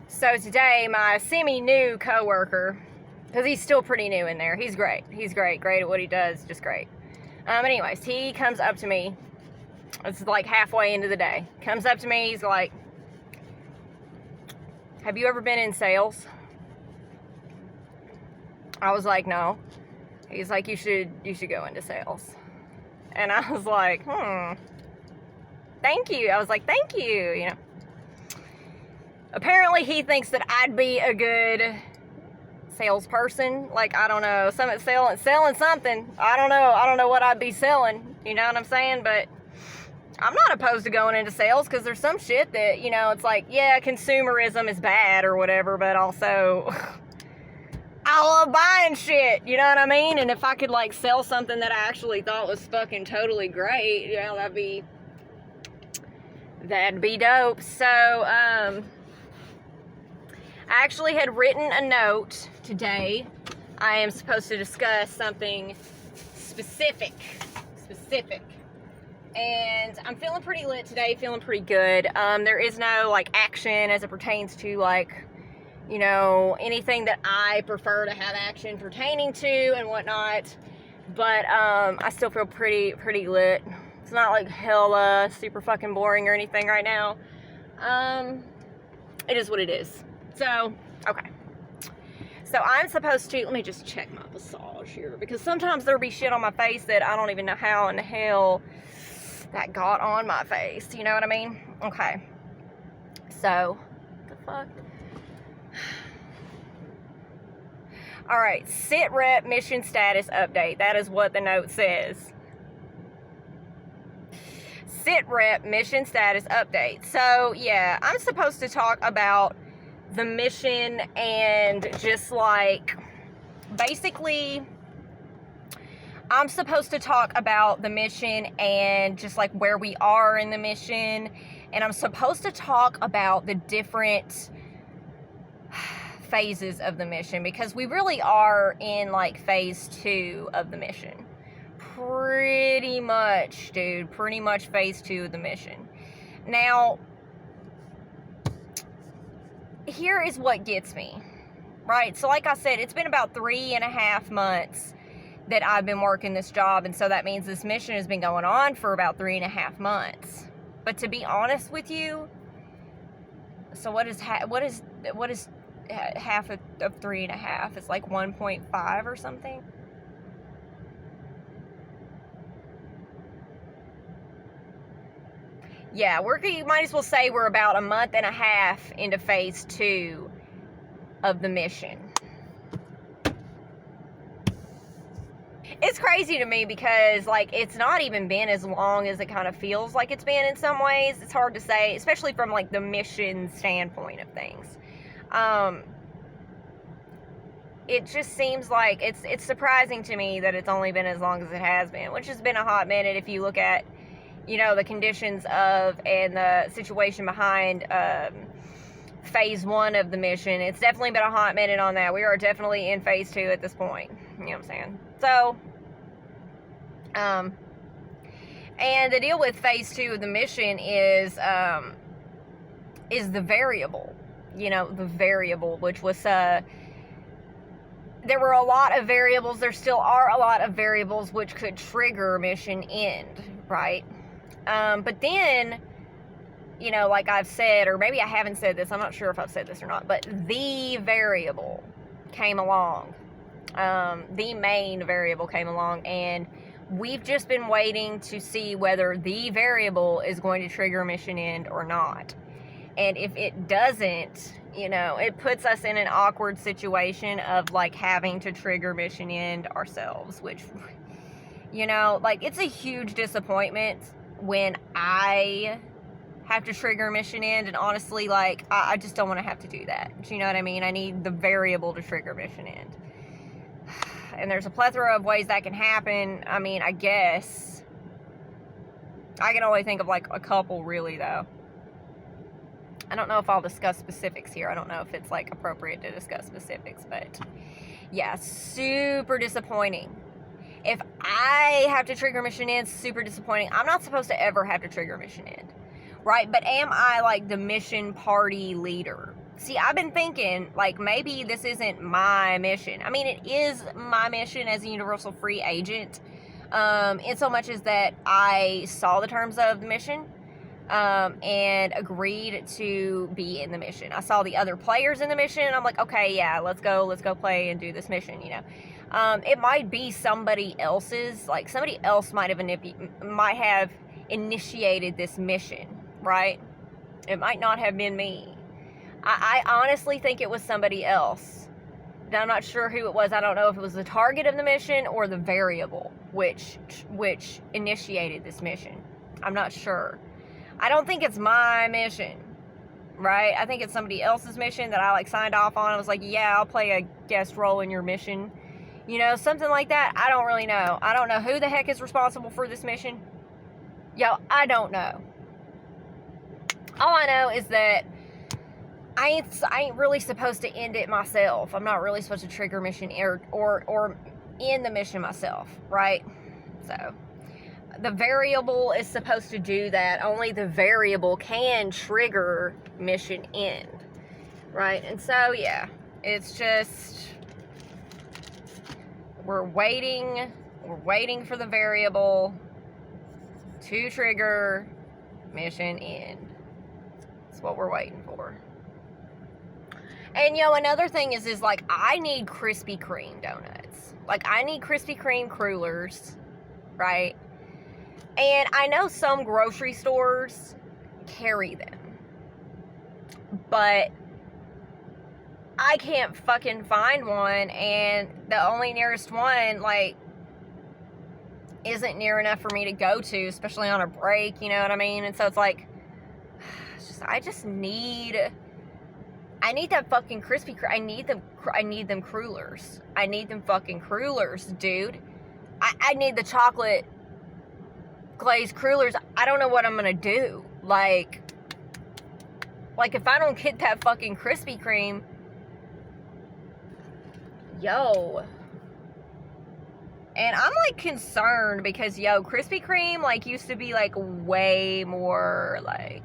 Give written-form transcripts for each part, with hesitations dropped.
So today, my semi-new coworker, because he's still pretty new in there, he's great. He's great at what he does, just great. Anyways, he comes up to me. It's like halfway into the day. Comes up to me, he's like, "Have you ever been in sales?" I was like, "No." He's like, you should go into sales." And I was like, thank you. I was like, thank you, Apparently he thinks that I'd be a good salesperson. Like, I don't know, selling something. I don't know what I'd be selling, you know what I'm saying? But I'm not opposed to going into sales, because there's some shit that, it's like, yeah, consumerism is bad or whatever, but also I love buying shit, you know what I mean? And if I could, like, sell something that I actually thought was fucking totally great, that'd be dope. So, I actually had written a note today. I am supposed to discuss something specific. And I'm feeling pretty lit today, feeling pretty good. There is no, like, action as it pertains to, like, anything that I prefer to have action pertaining to and whatnot. But, I still feel pretty lit. It's not, like, hella super fucking boring or anything right now. It is what it is. So, okay. So I'm supposed to, let me just check my massage here, because sometimes there'll be shit on my face that I don't even know how in the hell that got on my face. You know what I mean? Okay. So, what the fuck? Alright, sit rep mission status update. That is what the note says. Sit rep mission status update. So, yeah, I'm supposed to talk about the mission and just, like, basically, I'm supposed to talk about the mission and just, like, where we are in the mission. And I'm supposed to talk about the different phases of the mission, because we really are in, like, phase 2 of the mission. Pretty much, dude. Pretty much phase 2 of the mission. Now, here is what gets me, right? So, like I said, it's been about 3.5 months that I've been working this job, and so that means this mission has been going on for about 3.5 months. But to be honest with you, so what is half of 3.5? It's like 1.5 or something. Yeah, you might as well say we're about 1.5 months into phase 2 of the mission. It's crazy to me because, like, it's not even been as long as it kind of feels like it's been in some ways. It's hard to say, especially from, like, the mission standpoint of things. It just seems like it's surprising to me that it's only been as long as it has been, which has been a hot minute if you look at, the conditions of and the situation behind phase 1 of the mission. It's definitely been a hot minute on that. We are definitely in phase 2 at this point. You know what I'm saying? So, and the deal with phase 2 of the mission is the variable. The variable, which was, there were a lot of variables. There still are a lot of variables which could trigger mission end, right? But then, like I've said, or maybe I haven't said this, I'm not sure if I've said this or not, but the variable came along. The main variable came along, and we've just been waiting to see whether the variable is going to trigger mission end or not. And if it doesn't, it puts us in an awkward situation of, like, having to trigger mission end ourselves, which, like, it's a huge disappointment when I have to trigger mission end, and honestly, like, I just don't want to have to do that. Do you know what I mean? I need the variable to trigger mission end. And there's a plethora of ways that can happen. I mean, I guess I can only think of, like, a couple, really, though. I don't know if I'll discuss specifics here. I don't know if it's, like, appropriate to discuss specifics, but yeah, super disappointing. If I have to trigger mission end, super disappointing. I'm not supposed to ever have to trigger mission end, right? But am I, like, the mission party leader? see, I've been thinking, like, maybe this isn't my mission. I mean, it is my mission as a universal free agent, in so much as that I saw the terms of the mission, and agreed to be in the mission. I saw the other players in the mission, and I'm like, okay, yeah, let's go play and do this mission, you know. It might be somebody else's, like, somebody else might have initiated this mission, right? It might not have been me. I honestly think it was somebody else. Now, I'm not sure who it was. I don't know if it was the target of the mission or the variable which initiated this mission. I'm not sure. I don't think it's my mission, right? I think it's somebody else's mission that I, like, signed off on. I was like, yeah, I'll play a guest role in your mission. You know, something like that. I don't really know. I don't know who the heck is responsible for this mission. Yo, I don't know. All I know is that I ain't really supposed to end it myself. I'm not really supposed to trigger mission or end the mission myself, right? So, the variable is supposed to do that. Only the variable can trigger mission end, right? And so, yeah, it's just, we're waiting for the variable to trigger mission end. That's what we're waiting for. And, yo, another thing is like, I need Krispy Kreme donuts. Like, I need Krispy Kreme crullers, right? And I know some grocery stores carry them. But I can't fucking find one, and the only nearest one, like, isn't near enough for me to go to, especially on a break, you know what I mean? And so it's like, I need that fucking Krispy Kreme. I need them crullers. I need them fucking crullers, dude. I need the chocolate glazed crullers. I don't know what I'm gonna do. Like if I don't get that fucking Krispy Kreme, yo. And I'm, like, concerned because, yo, Krispy Kreme, like, used to be, like, way more, like,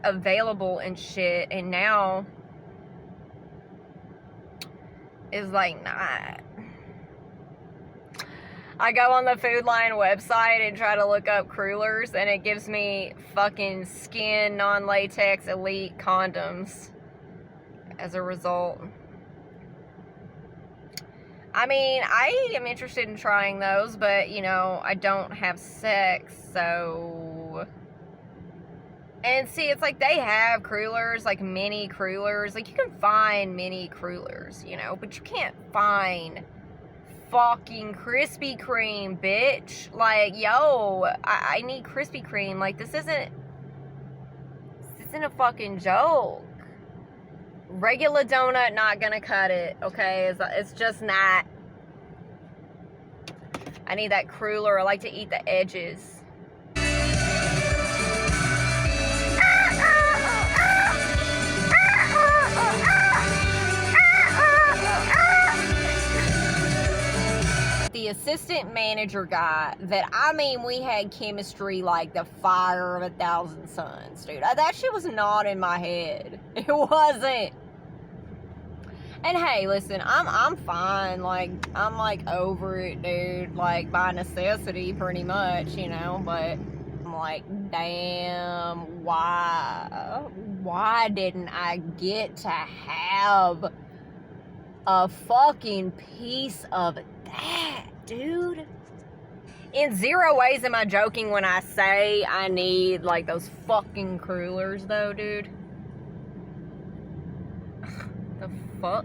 available and shit, and now is, like, not. I go on the Food Lion website and try to look up crullers, and it gives me fucking skin non-latex elite condoms as a result. I mean, I am interested in trying those, but, you know, I don't have sex, so. And see, it's like they have crullers, like mini crullers. Like, you can find mini crullers, you know, but you can't find fucking Krispy Kreme, bitch. Like, yo, I need Krispy Kreme. Like, this isn't a fucking joke. Regular donut not gonna cut it, okay? It's just not. I need that cruller. I like to eat the edges. The assistant manager guy that, I mean, we had chemistry like the fire of 1,000 suns, dude. That shit was not in my head. It wasn't. And hey, listen, I'm fine. Like, I'm, like, over it, dude. Like, by necessity, pretty much, you know. But I'm like, damn, why didn't I get to have a fucking piece of that, dude? In zero ways am I joking when I say I need, like, those fucking crullers, though, dude. The fuck?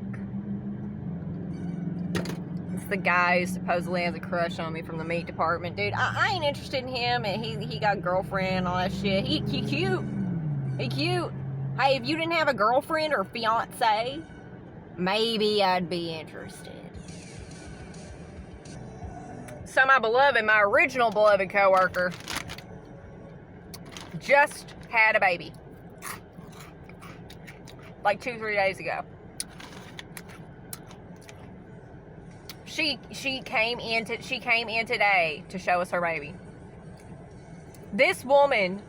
It's the guy who supposedly has a crush on me from the meat department, dude. I ain't interested in him, and he got a girlfriend and all that shit. He cute. He cute. Hey, if you didn't have a girlfriend or fiance, maybe I'd be interested. So my original beloved coworker, just had a baby. Like 2-3 days ago. She came in today to show us her baby. This woman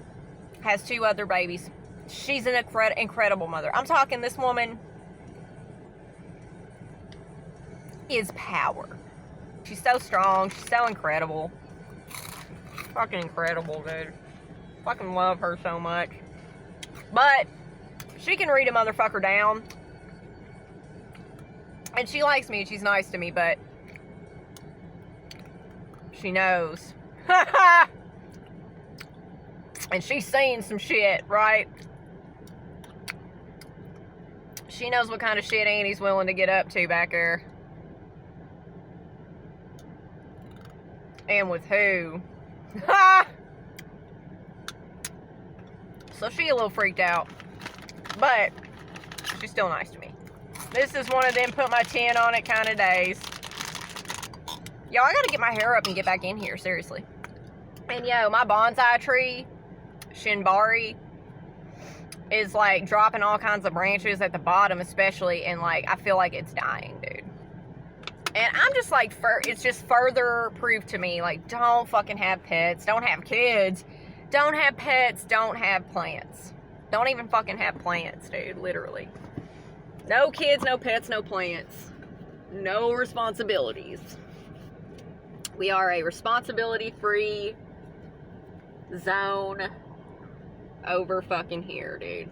has 2 other babies She's an incredible mother. I'm talking, this woman is power. She's so strong. She's so incredible. Fucking incredible, dude. Fucking love her so much. But she can read a motherfucker down. And she likes me. She's nice to me, but she knows. And she's seen some shit, right? She knows what kind of shit Annie's willing to get up to back there. And with who. So she a little freaked out. But she's still nice to me. This is one of them put my 10 on it kind of days. Y'all, I gotta get my hair up and get back in here, seriously. And yo, my bonsai tree, Shinbari, is like dropping all kinds of branches at the bottom especially, and like I feel like it's dying, dude. And I'm just like, it's just further proof to me, like, don't fucking have pets, don't have kids, don't have pets, don't have plants. Don't even fucking have plants, dude, literally. No kids, no pets, no plants. No responsibilities. We are a responsibility-free zone over fucking here, dude.